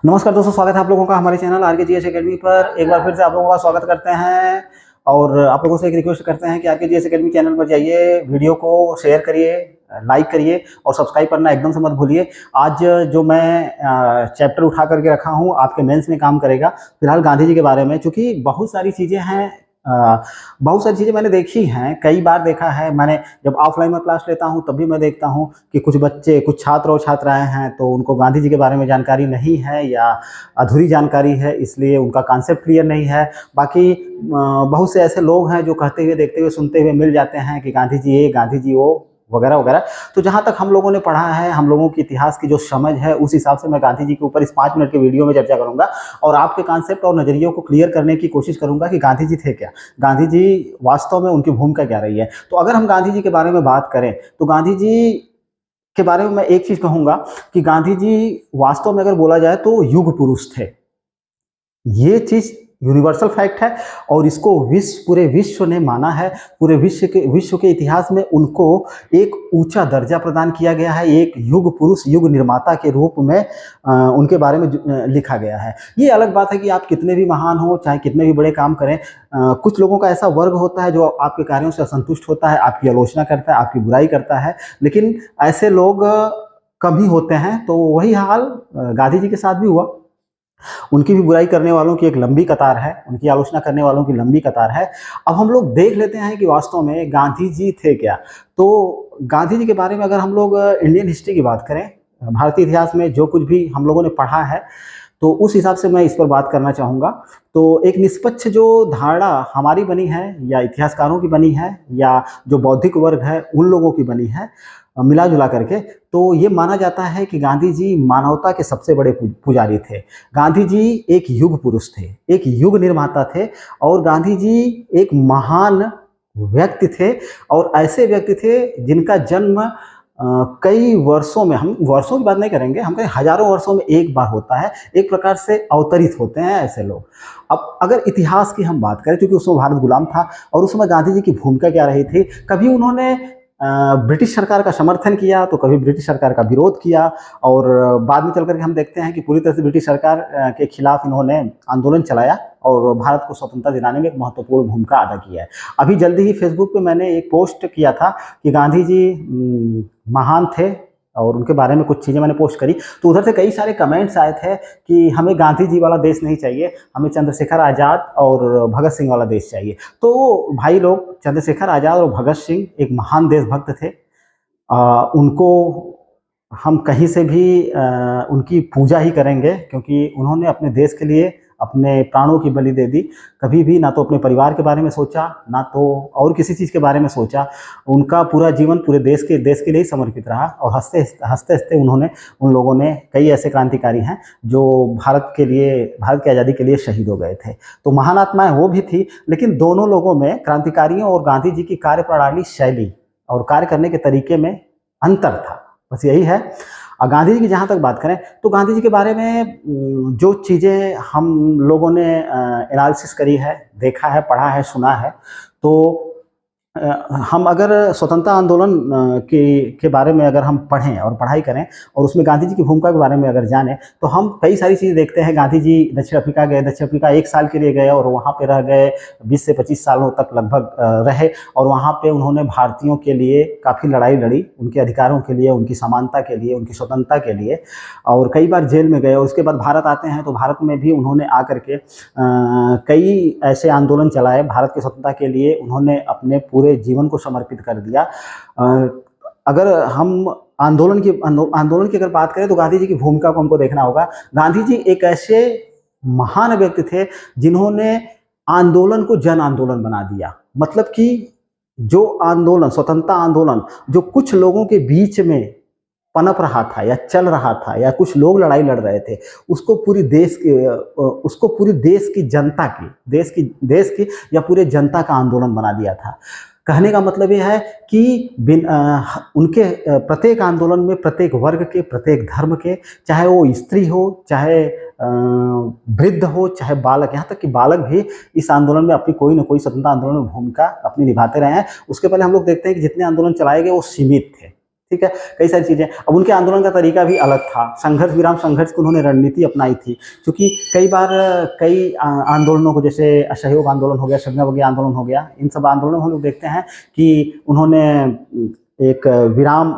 नमस्कार दोस्तों, स्वागत है आप लोगों का हमारे चैनल RKGS एकेडमी पर। एक बार फिर से आप लोगों का स्वागत करते हैं और आप लोगों से एक रिक्वेस्ट करते हैं कि RKGS एकेडमी चैनल पर जाइए, वीडियो को शेयर करिए, लाइक करिए और सब्सक्राइब करना एकदम से मत भूलिए। आज जो मैं चैप्टर उठा करके रखा हूँ आपके मेंस में काम करेगा। फिलहाल गांधी जी के बारे में, चूँकि बहुत सारी चीज़ें हैं, बहुत सारी चीज़ें मैंने देखी हैं, कई बार देखा है मैंने। जब ऑफलाइन में क्लास लेता हूँ तब भी मैं देखता हूँ कि कुछ बच्चे, कुछ छात्र और छात्राएं हैं तो उनको गांधी जी के बारे में जानकारी नहीं है या अधूरी जानकारी है, इसलिए उनका कॉन्सेप्ट क्लियर नहीं है। बाकी बहुत से ऐसे लोग हैं जो कहते हुए, देखते हुए, सुनते हुए मिल जाते हैं कि गांधी जी ये, गांधी जी वो, वगैरह वगैरह। तो जहाँ तक हम लोगों ने पढ़ा है, हम लोगों की इतिहास की जो समझ है, उस हिसाब से मैं गांधी जी के ऊपर इस 5 मिनट के वीडियो में चर्चा करूंगा और आपके कॉन्सेप्ट और नजरियों को क्लियर करने की कोशिश करूंगा कि गांधी जी थे क्या, गांधी जी वास्तव में उनकी भूमिका क्या रही है। तो अगर हम गांधी जी के बारे में बात करें तो गांधी जी के बारे में मैं एक चीज कहूंगा कि गांधी जी वास्तव में अगर बोला जाए तो युग पुरुष थे। ये चीज यूनिवर्सल फैक्ट है और इसको पूरे विश्व ने माना है। पूरे विश्व के इतिहास में उनको एक ऊंचा दर्जा प्रदान किया गया है। एक युग पुरुष, युग निर्माता के रूप में उनके बारे में लिखा गया है। ये अलग बात है कि आप कितने भी महान हो, चाहे कितने भी बड़े काम करें, कुछ लोगों का ऐसा वर्ग होता है जो आपके कार्यों से असंतुष्ट होता है, आपकी आलोचना करता है, आपकी बुराई करता है, लेकिन ऐसे लोग कम ही होते हैं। तो वही हाल गांधी जी के साथ भी हुआ। उनकी भी बुराई करने वालों की एक लंबी कतार है, उनकी आलोचना करने वालों की लंबी कतार है। अब हम लोग देख लेते हैं कि वास्तव में गांधी जी थे क्या। तो गांधी जी के बारे में अगर हम लोग इंडियन हिस्ट्री की बात करें, भारतीय इतिहास में जो कुछ भी हम लोगों ने पढ़ा है, तो उस हिसाब से मैं इस पर बात करना चाहूँगा। तो एक निष्पक्ष जो धारणा हमारी बनी है या इतिहासकारों की बनी है या जो बौद्धिक वर्ग है उन लोगों की बनी है, मिला जुला करके, तो ये माना जाता है कि गांधी जी मानवता के सबसे बड़े पुजारी थे। गांधी जी एक युग पुरुष थे, एक युग निर्माता थे और गांधी जी एक महान व्यक्ति थे। और ऐसे व्यक्ति थे जिनका जन्म कई वर्षों में, हम वर्षों की बात नहीं करेंगे, हम कहें हजारों वर्षों में एक बार होता है। एक प्रकार से अवतरित होते हैं ऐसे लोग। अब अगर इतिहास की हम बात करें, क्योंकि उस समय भारत गुलाम था और उस समय गांधी जी की भूमिका क्या रही थी, कभी उन्होंने ब्रिटिश सरकार का समर्थन किया तो कभी ब्रिटिश सरकार का विरोध किया। और बाद में चल करके हम देखते हैं कि पूरी तरह से ब्रिटिश सरकार के खिलाफ इन्होंने आंदोलन चलाया और भारत को स्वतंत्रता दिलाने में एक महत्वपूर्ण भूमिका अदा किया है। अभी जल्दी ही फेसबुक पे मैंने एक पोस्ट किया था कि गांधी जी महान थे और उनके बारे में कुछ चीज़ें मैंने पोस्ट करी, तो उधर से कई सारे कमेंट्स आए थे कि हमें गांधी जी वाला देश नहीं चाहिए, हमें चंद्रशेखर आज़ाद और भगत सिंह वाला देश चाहिए। तो भाई लोग, चंद्रशेखर आज़ाद और भगत सिंह एक महान देशभक्त थे। उनको हम कहीं से भी उनकी पूजा ही करेंगे, क्योंकि उन्होंने अपने देश के लिए अपने प्राणों की बलि दे दी। कभी भी ना तो अपने परिवार के बारे में सोचा, ना तो और किसी चीज़ के बारे में सोचा। उनका पूरा जीवन पूरे देश के लिए ही समर्पित रहा और हंसते हंसते उन लोगों ने, कई ऐसे क्रांतिकारी हैं जो भारत की आज़ादी के लिए शहीद हो गए थे। तो महान आत्माएं वो भी थी, लेकिन दोनों लोगों में, क्रांतिकारियों और गांधी जी की कार्यप्रणाली, शैली और कार्य करने के तरीके में अंतर था, बस यही है। गांधी जी की जहाँ तक बात करें तो गांधी जी के बारे में जो चीज़ें हम लोगों ने एनालिसिस करी है, देखा है, पढ़ा है, सुना है, तो हम अगर स्वतंत्रता आंदोलन के बारे में अगर हम पढ़ें और पढ़ाई करें और उसमें गांधी जी की भूमिका के बारे में अगर जानें, तो हम कई सारी चीज़ें देखते हैं। गांधी जी दक्षिण अफ्रीका गए, दक्षिण अफ्रीका 1 साल के लिए गए और वहाँ पे रह गए, 20 से 25 सालों तक लगभग रहे और वहाँ पे उन्होंने भारतीयों के लिए काफ़ी लड़ाई लड़ी, उनके अधिकारों के लिए, उनकी समानता के लिए, उनकी स्वतंत्रता के लिए, और कई बार जेल में गए। और उसके बाद भारत आते हैं तो भारत में भी उन्होंने आकर के कई ऐसे आंदोलन चलाए भारत की स्वतंत्रता के लिए। उन्होंने अपने पूरे जीवन को समर्पित कर दिया। अगर हम आंदोलन की अगर बात करें तो गांधी जी की भूमिका को हमको देखना होगा। गांधी जी एक ऐसे महान व्यक्ति थे जिन्होंने आंदोलन को जन आंदोलन बना दिया। मतलब कि जो आंदोलन, स्वतंत्रता आंदोलन, जो कुछ लोगों के बीच में पनप रहा था या चल रहा था या कुछ लोग लड़ाई लड़ रहे थे, उसको पूरी देश की जनता की, देश की या पूरे जनता का आंदोलन बना दिया था। कहने का मतलब यह है कि उनके प्रत्येक आंदोलन में प्रत्येक वर्ग के, प्रत्येक धर्म के, चाहे वो स्त्री हो, चाहे वृद्ध हो, चाहे बालक, यहाँ तक कि बालक भी इस आंदोलन में अपनी कोई ना कोई स्वतंत्रता आंदोलन में भूमिका अपनी निभाते रहे हैं। उसके पहले हम लोग देखते हैं कि जितने आंदोलन चलाए गए वो सीमित थे, ठीक है, कई सारी चीजें। अब उनके आंदोलन का तरीका भी अलग था, संघर्ष विराम संघर्ष की उन्होंने रणनीति अपनाई थी, क्योंकि कई बार कई आंदोलनों को, जैसे असहयोग आंदोलन हो गया, संज्ञावज्ञ आंदोलन हो गया, इन सब आंदोलनों में हम लोग देखते हैं कि उन्होंने एक विराम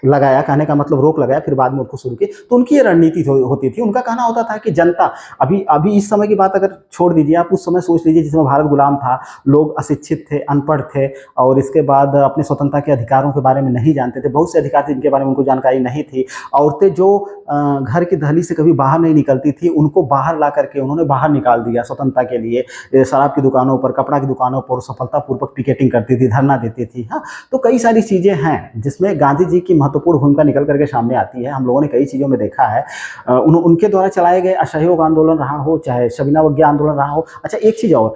लगाया, कहने का मतलब रोक लगाया, फिर बाद में उसको शुरू की। तो उनकी ये रणनीति होती थी। उनका कहना होता था कि जनता, अभी अभी इस समय की बात अगर छोड़ दीजिए, आप उस समय सोच लीजिए जिसमें भारत गुलाम था, लोग अशिक्षित थे, अनपढ़ थे, और इसके बाद अपने स्वतंत्रता के अधिकारों के बारे में नहीं जानते थे। बहुत से अधिकार थे जिनके बारे में उनको जानकारी नहीं थी। औरतें जो घर की दहलीज से कभी बाहर नहीं निकलती थी, उनको बाहर ला करके उन्होंने बाहर निकाल दिया स्वतंत्रता के लिए। शराब की दुकानों पर, कपड़ा की दुकानों पर सफलतापूर्वक पिकेटिंग करती थी, धरना देती थी। हाँ, तो कई सारी चीजें हैं जिसमें गांधी जी की महत्वपूर्ण भूमिका निकल करके सामने आती है। हम लोगों ने कई चीजों में देखा है। उनके द्वारा चलाए गए असहयोग आंदोलन रहा हो, चाहे सविनावज्ञा आंदोलन रहा हो। अच्छा, एक चीज और,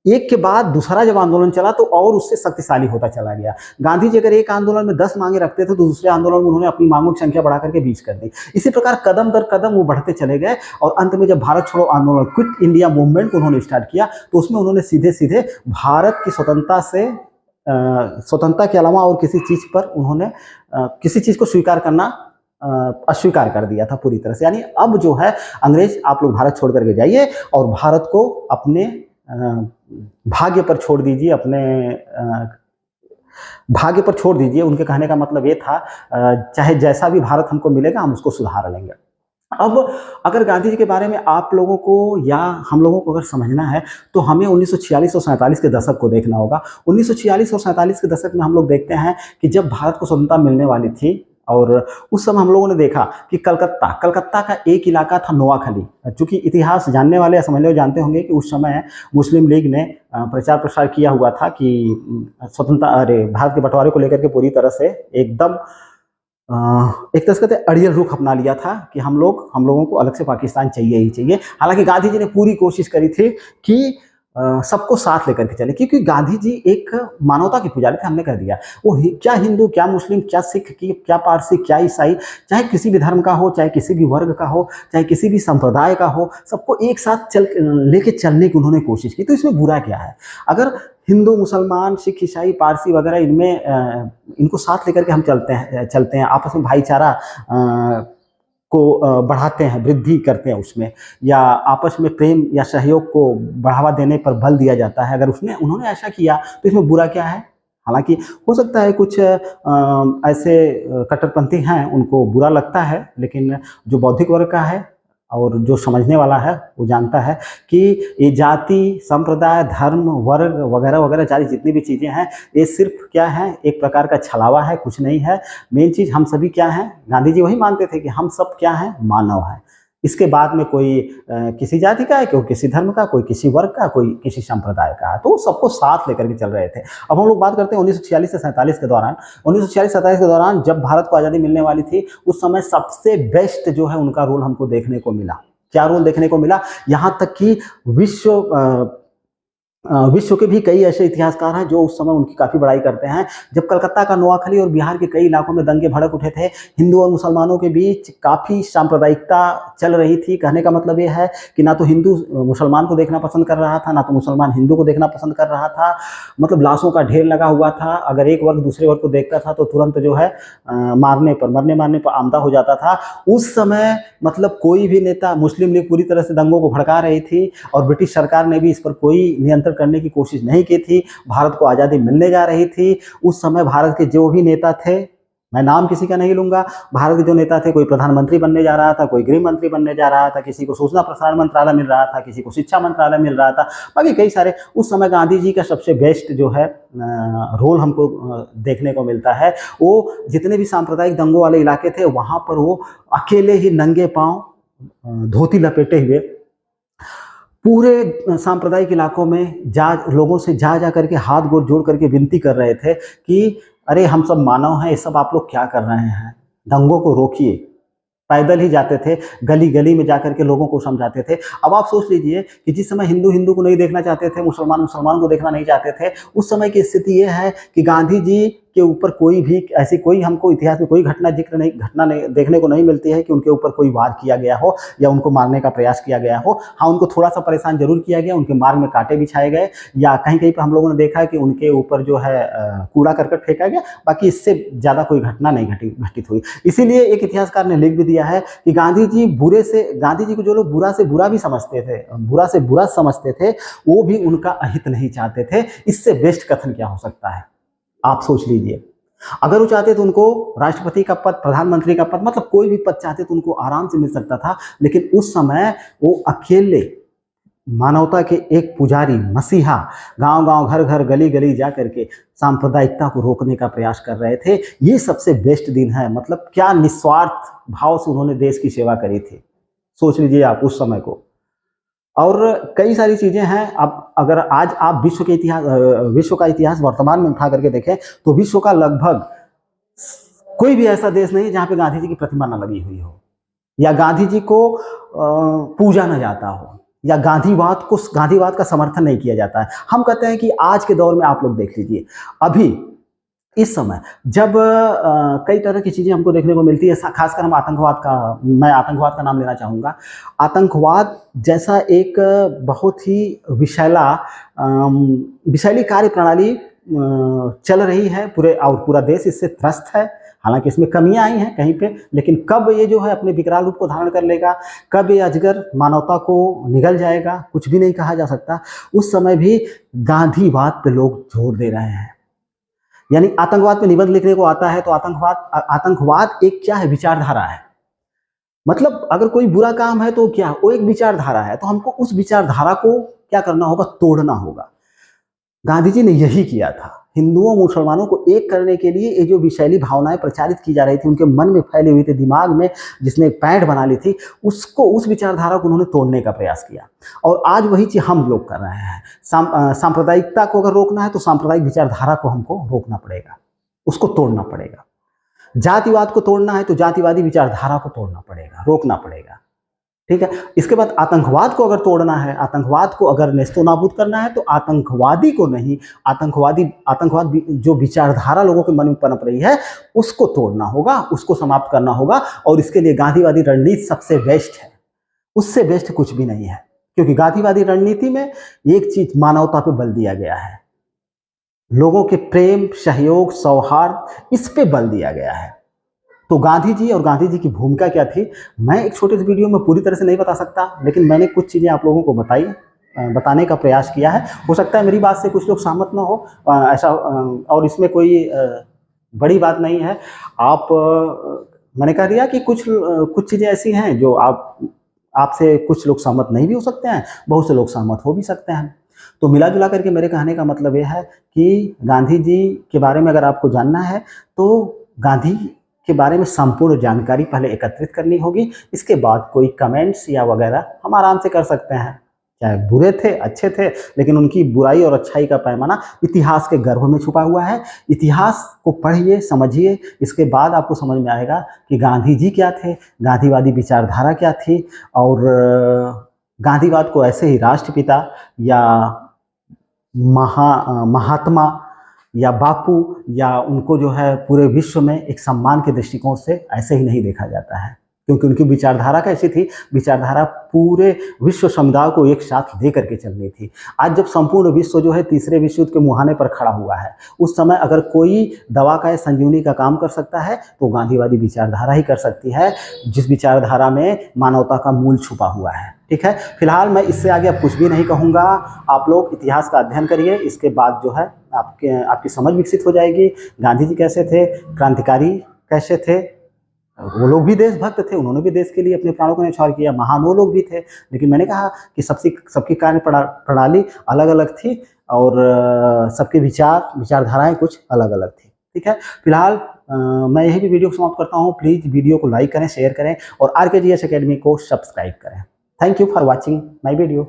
एक के बाद दूसरा जब आंदोलन चला तो और उससे शक्तिशाली होता चला गया। गांधी जी अगर एक आंदोलन में 10 मांगे रखते थे तो दूसरे आंदोलन में उन्होंने अपनी मांगों की संख्या बढ़ा करके 20 कर दी। इसी प्रकार कदम दर कदम वो बढ़ते चले गए, और अंत में जब भारत छोड़ो आंदोलन, क्विट इंडिया मूवमेंट को उन्होंने स्टार्ट किया, तो उसमें उन्होंने सीधे सीधे भारत की स्वतंत्रता से, स्वतंत्रता के अलावा और किसी चीज पर उन्होंने किसी चीज को स्वीकार करना अस्वीकार कर दिया था पूरी तरह से। यानी अब जो है, अंग्रेज आप लोग भारत छोड़ करके जाइए और भारत को अपने भाग्य पर छोड़ दीजिए, अपने भाग्य पर छोड़ दीजिए। उनके कहने का मतलब ये था, चाहे जैसा भी भारत हमको मिलेगा हम उसको सुधार लेंगे। अब अगर गांधी जी के बारे में आप लोगों को या हम लोगों को अगर समझना है तो हमें 1946 और 47 के दशक को देखना होगा। 1946 और 47 के दशक में हम लोग देखते हैं कि जब भारत को स्वतंत्रता मिलने वाली थी, और उस समय हम लोगों ने देखा कि कलकत्ता का एक इलाका था नोआखली। चूंकि इतिहास जानने वाले या समझने वाले जानते होंगे कि उस समय मुस्लिम लीग ने प्रचार प्रसार किया हुआ था कि भारत के बंटवारे को लेकर के पूरी तरह से एकदम एक तरह से अड़ियल रुख अपना लिया था कि हम लोगों को अलग से पाकिस्तान चाहिए ही चाहिए। हालांकि गांधी जी ने पूरी कोशिश करी थी कि सबको साथ लेकर के चले, क्योंकि गांधी जी एक मानवता के पुजारी थे। हमने कह दिया, वो क्या हिंदू, क्या मुस्लिम, क्या सिख, क्या पारसी, क्या ईसाई, चाहे किसी भी धर्म का हो, चाहे किसी भी वर्ग का हो, चाहे किसी भी संप्रदाय का हो, सबको एक साथ लेके चलने की उन्होंने कोशिश की। तो इसमें बुरा क्या है? अगर हिंदू, मुसलमान, सिख, ईसाई, पारसी वगैरह इनमें इनको साथ लेकर के हम चलते हैं, आपस में भाईचारा को बढ़ाते हैं, वृद्धि करते हैं उसमें, या आपस में प्रेम या सहयोग को बढ़ावा देने पर बल दिया जाता है, अगर उन्होंने ऐसा किया तो इसमें बुरा क्या है? हालांकि हो सकता है कुछ ऐसे कट्टरपंथी हैं, उनको बुरा लगता है, लेकिन जो बौद्धिक वर्ग का है और जो समझने वाला है वो जानता है कि ये जाति, संप्रदाय, धर्म, वर्ग वगैरह वगैरह सारी जितनी भी चीज़ें हैं, ये सिर्फ क्या है, एक प्रकार का छलावा है, कुछ नहीं है। मेन चीज़ हम सभी क्या हैं, गांधी जी वही मानते थे कि हम सब क्या हैं, मानव हैं। इसके बाद में कोई किसी जाति का है, कोई किसी धर्म का, कोई किसी वर्ग का, कोई किसी संप्रदाय का है, तो सबको साथ लेकर के चल रहे थे। अब हम लोग बात करते हैं 1946 से 47 के दौरान। 1946-47 के दौरान जब भारत को आज़ादी मिलने वाली थी, उस समय सबसे बेस्ट जो है उनका रोल हमको देखने को मिला। क्या रोल देखने को मिला? यहाँ तक कि विश्व के भी कई ऐसे इतिहासकार हैं जो उस समय उनकी काफ़ी बड़ाई करते हैं। जब कलकत्ता का नोआखली और बिहार के कई इलाकों में दंगे भड़क उठे थे, हिंदू और मुसलमानों के बीच काफ़ी सांप्रदायिकता चल रही थी। कहने का मतलब ये है कि ना तो हिंदू मुसलमान को देखना पसंद कर रहा था, ना तो मुसलमान हिंदू को देखना पसंद कर रहा था। मतलब लाशों का ढेर लगा हुआ था। अगर एक वर्ग दूसरे वर्ग को देखता था तो तुरंत जो है मरने मारने पर आमदा हो जाता था। उस समय मतलब कोई भी नेता, मुस्लिम लीग पूरी तरह से दंगों को भड़का रही थी और ब्रिटिश सरकार ने भी इस पर कोई नियंत्रण करने की कोशिश नहीं की थी। भारत को आज़ादी मिलने जा रही थी। उस समय भारत के जो भी नेता थे, मैं नाम किसी का नहीं लूंगा, भारत के जो नेता थे, कोई प्रधानमंत्री बनने जा रहा था, कोई गृह मंत्री बनने जा रहा था, किसी को सूचना प्रसारण मंत्रालय मिल रहा था, किसी को शिक्षा मंत्रालय मिल रहा था, बाकी कई सारे। उस समय गांधी जी का सबसे बेस्ट जो है रोल हमको देखने को मिलता है। वो जितने भी सांप्रदायिक दंगों वाले इलाके थे, वहां पर वो अकेले ही नंगे पांव, धोती लपेटे हुए पूरे सांप्रदायिक इलाकों में लोगों से जा करके हाथ गोड़ जोड़ करके विनती कर रहे थे कि अरे हम सब मानव हैं, ये सब आप लोग क्या कर रहे हैं, दंगों को रोकिए। पैदल ही जाते थे, गली गली में जाकर के लोगों को समझाते थे। अब आप सोच लीजिए कि जिस समय हिंदू हिंदू को नहीं देखना चाहते थे, मुसलमान मुसलमान को देखना नहीं चाहते थे, उस समय की स्थिति ये है कि गांधी जी के ऊपर कोई भी ऐसी कोई हमको इतिहास में कोई घटना नहीं देखने को नहीं मिलती है कि उनके ऊपर कोई वार किया गया हो या उनको मारने का प्रयास किया गया हो। हाँ, उनको थोड़ा सा परेशान जरूर किया गया, उनके मार्ग में कांटे बिछाए गए या कहीं कहीं पर हम लोगों ने देखा है कि उनके ऊपर जो है कूड़ा करकट फेंका गया। बाकी इससे ज़्यादा कोई घटना नहीं घटित हुई। इसीलिए एक इतिहासकार ने लिख भी दिया है कि गांधी जी को जो लोग बुरा से बुरा भी समझते थे, बुरा से बुरा समझते थे, वो भी उनका अहित नहीं चाहते थे। इससे बेस्ट कथन क्या हो सकता है, आप सोच लीजिए। अगर वो चाहते तो उनको राष्ट्रपति का पद, प्रधानमंत्री का पद, मतलब कोई भी पद चाहते तो उनको आराम से मिल सकता था। लेकिन उस समय वो अकेले मानवता के एक पुजारी, मसीहा, गांव-गांव, घर-घर, गली-गली जा करके सांप्रदायिकता को रोकने का प्रयास कर रहे थे। ये सबसे बेस्ट दिन है। मतलब क्या निस्वार्थ भाव से उन्होंने देश की सेवा करी थी, सोच लीजिए आप उस समय को। और कई सारी चीजें हैं। अब अगर आज आप विश्व का इतिहास वर्तमान में उठा करके देखें तो विश्व का लगभग कोई भी ऐसा देश नहीं जहां पे गांधी जी की प्रतिमा न लगी हुई हो या गांधी जी को पूजा न जाता हो या गांधीवाद का समर्थन नहीं किया जाता है। हम कहते हैं कि आज के दौर में आप लोग देख लीजिए, अभी इस समय जब कई तरह की चीज़ें हमको देखने को मिलती है, खासकर मैं आतंकवाद का नाम लेना चाहूँगा। आतंकवाद जैसा एक बहुत ही विषैली कार्य प्रणाली चल रही है पूरा देश इससे त्रस्त है। हालांकि इसमें कमियां आई हैं कहीं पे, लेकिन कब ये जो है अपने विकराल रूप को धारण कर लेगा, कब ये अजगर मानवता को निगल जाएगा, कुछ भी नहीं कहा जा सकता। उस समय भी गांधीवाद पे लोग जोर दे रहे हैं। यानी आतंकवाद पे निबंध लिखने को आता है तो आतंकवाद एक क्या है, विचारधारा है। मतलब अगर कोई बुरा काम है तो क्या, वो एक विचारधारा है, तो हमको उस विचारधारा को क्या करना होगा, तोड़ना होगा। गांधी जी ने यही किया था। हिंदुओं मुसलमानों को एक करने के लिए ये जो विषैली भावनाएं प्रचारित की जा रही थी, उनके मन में फैली हुई थी, दिमाग में जिसने पैठ बना ली थी, उस विचारधारा को उन्होंने तोड़ने का प्रयास किया। और आज वही चीज हम लोग कर रहे हैं। सांप्रदायिकता को अगर रोकना है तो सांप्रदायिक विचारधारा को हमको रोकना पड़ेगा, उसको तोड़ना पड़ेगा। जातिवाद को तोड़ना है तो जातिवादी विचारधारा को तोड़ना पड़ेगा, रोकना पड़ेगा। ठीक है। इसके बाद आतंकवाद को अगर तोड़ना है, आतंकवाद को अगर नेस्तनाबूद करना है तो आतंकवादी को नहीं, आतंकवाद जो विचारधारा लोगों के मन में पनप रही है उसको तोड़ना होगा, उसको समाप्त करना होगा। और इसके लिए गांधीवादी रणनीति सबसे बेस्ट है, उससे बेस्ट कुछ भी नहीं है। क्योंकि गांधीवादी रणनीति में एक चीज, मानवता पे बल दिया गया है, लोगों के प्रेम, सहयोग, सौहार्द, इस पे बल दिया गया है। तो गांधी जी और गांधी जी की भूमिका क्या थी, मैं एक छोटे से वीडियो में पूरी तरह से नहीं बता सकता, लेकिन मैंने कुछ चीज़ें आप लोगों को बताने का प्रयास किया है। हो सकता है मेरी बात से कुछ लोग सहमत ना हो, ऐसा, और इसमें कोई बड़ी बात नहीं है। मैंने कह दिया कि कुछ चीज़ें ऐसी हैं जो आपसे कुछ लोग सहमत नहीं भी हो सकते हैं, बहुत से लोग सहमत हो भी सकते हैं। तो मिला जुला करके मेरे कहने का मतलब यह है कि गांधी जी के बारे में अगर आपको जानना है तो गांधी के बारे में संपूर्ण जानकारी पहले एकत्रित करनी होगी। इसके बाद कोई कमेंट्स या वगैरह हम आराम से कर सकते हैं, चाहे बुरे थे, अच्छे थे, लेकिन उनकी बुराई और अच्छाई का पैमाना इतिहास के गर्भ में छुपा हुआ है। इतिहास को पढ़िए, समझिए, इसके बाद आपको समझ में आएगा कि गांधी जी क्या थे, गांधीवादी विचारधारा क्या थी। और गांधीवाद को ऐसे ही राष्ट्रपिता या महात्मा या बापू या उनको जो है पूरे विश्व में एक सम्मान के दृष्टिकोण से ऐसे ही नहीं देखा जाता है, क्योंकि उनकी विचारधारा कैसी थी, विचारधारा पूरे विश्व समुदाय को एक साथ ले करके चलनी थी। आज जब संपूर्ण विश्व जो है तीसरे विश्व युद्ध के मुहाने पर खड़ा हुआ है, उस समय अगर कोई दवा का या संजीवनी का काम कर सकता है तो गांधीवादी विचारधारा ही कर सकती है, जिस विचारधारा में मानवता का मूल छुपा हुआ है। ठीक है, फिलहाल मैं इससे आगे अब कुछ भी नहीं कहूँगा। आप लोग इतिहास का अध्ययन करिए, इसके बाद जो है आपकी समझ विकसित हो जाएगी। गांधी जी कैसे थे, क्रांतिकारी कैसे थे, वो लोग भी देशभक्त थे, उन्होंने भी देश के लिए अपने प्राणों को न्यौछावर किया, महान वो लोग भी थे। लेकिन मैंने कहा कि सबकी कार्य प्रणाली अलग अलग थी और सबके विचारधाराएं कुछ अलग अलग थी। ठीक है, फिलहाल मैं यही भी वीडियो को समाप्त करता हूँ। प्लीज़ वीडियो को लाइक करें, शेयर करें और RKGS एकेडमी को सब्सक्राइब करें। Thank you for watching my video.